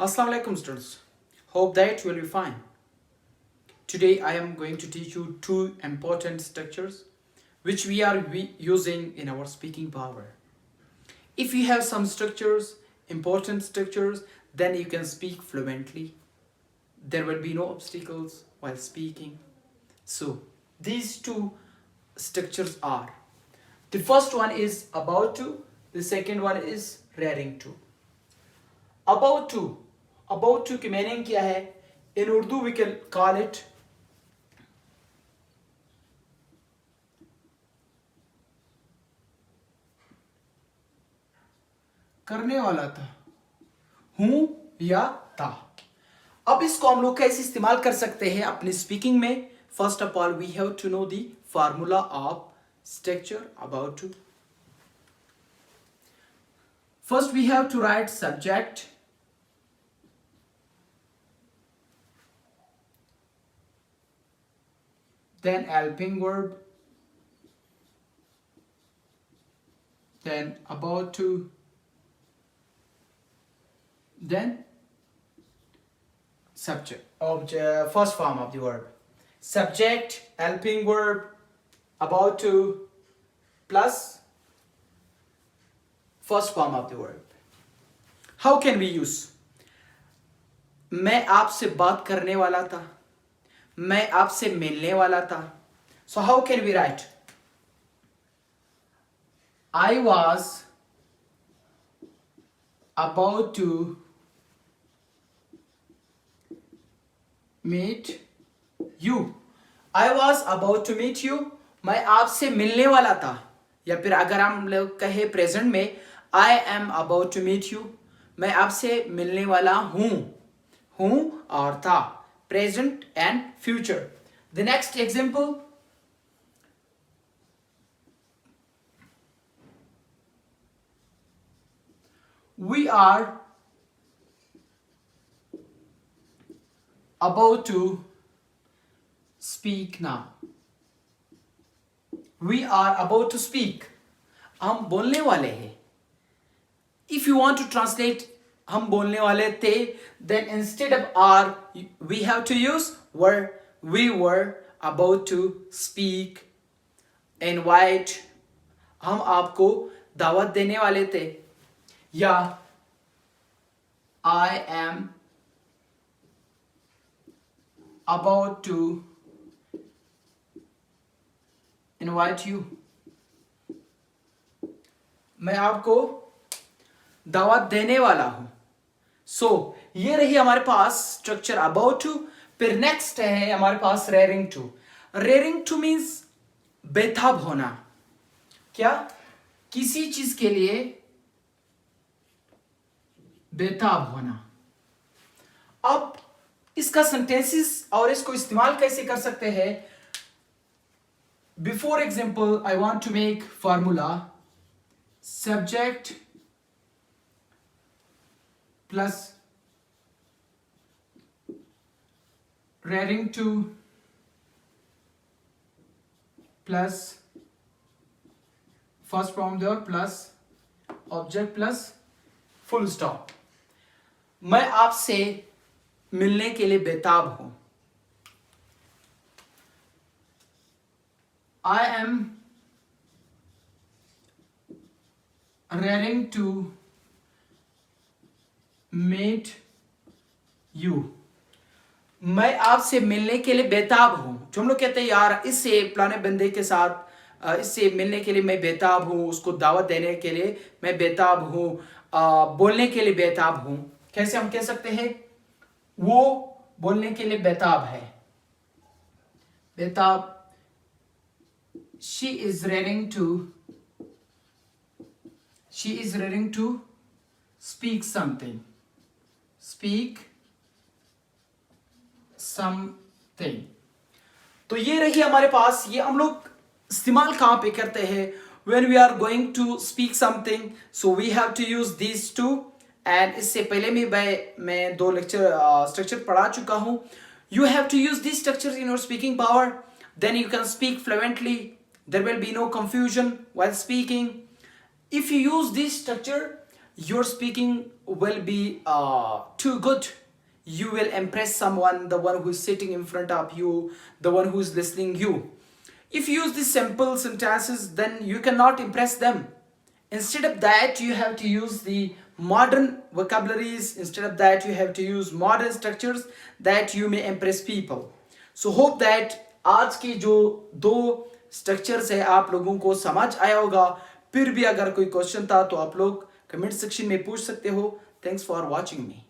Assalamu alaikum students. Hope that you will be fine. Today I am going to teach you two important structures which we are using in our speaking power. If you have some structures, important structures, then you can speak fluently. There will be no obstacles while speaking. So these two structures are, the first one is about to, the second one is raring to. About to की meaning क्या है? In Urdu we can call it करने वाला था, हूं या था. अब इसको हम लोग कैसे इस्तेमाल कर सकते हैं अपनी स्पीकिंग में? First of all we have to know the formula of structure about to. First we have to write subject, then helping verb, then about to, then subject, object, first form of the verb, subject, helping verb, about to, plus first form of the verb. How can we use? मैं आपसे बात करने वाला था, मैं आपसे मिलने वाला था. So how can we write? I was about to meet you. I was about to meet you. मैं आपसे मिलने वाला था. या फिर अगर हम लोग कहे प्रेजेंट में, I am about to meet you. मैं आपसे मिलने वाला हूँ और था. Present and future. The next example, we are about to speak now. We are about to speak. हम बोलने वाले हैं. If you want to translate हम बोलने वाले थे, then instead of are we have to use were. We were about to speak. Invite, हम आपको दावत देने वाले थे. या I am about to invite you. मैं आपको दावत देने वाला हूं. सो ये रही हमारे पास स्ट्रक्चर अबाउट टू. फिर नेक्स्ट है हमारे पास raring to. Raring to means बेताब होना. क्या? किसी चीज के लिए बेताब होना. अब इसका सेंटेंसेस और इसको इस्तेमाल कैसे कर सकते हैं? Before example I want to make formula subject plus raring to plus first form there plus object plus full stop. मैं आपसे मिलने के लिए बेताब हूं. I am raring to meet you. मैं आपसे मिलने के लिए बेताब हूं. जो हम लोग कहते हैं यार इससे पुराने बंदे के साथ इससे मिलने के लिए मैं बेताब हूं, उसको दावत देने के लिए मैं बेताब हूं, बोलने के लिए बेताब हूं. कैसे हम कह सकते हैं? वो बोलने के लिए बेताब है. बेताब. she is raring to speak something. तो ये रही हमारे पास. ये हम लोग इस्तेमाल कहाँ पे करते हैं? when we are going to speak something, so we have to use these two. and इससे पहले भी मैं दो लेक्चर स्ट्रक्चर पढ़ा चुका हूँ. you have to use these structures in your speaking power, then you can speak fluently. there will be no confusion while speaking. If you use this structure, your speaking will be too good. You will impress someone, the one who is sitting in front of you, the one who is listening you. If you use these simple sentences, then you cannot impress them. Instead of that, you have to use the modern vocabularies. Instead of that, you have to use modern structures that you may impress people. So hope that आज की जो दो structures है आप लोगों को समझ आया होगा. फिर भी अगर कोई क्वेश्चन था तो आप लोग कमेंट सेक्शन में पूछ सकते हो. Thanks for watching me.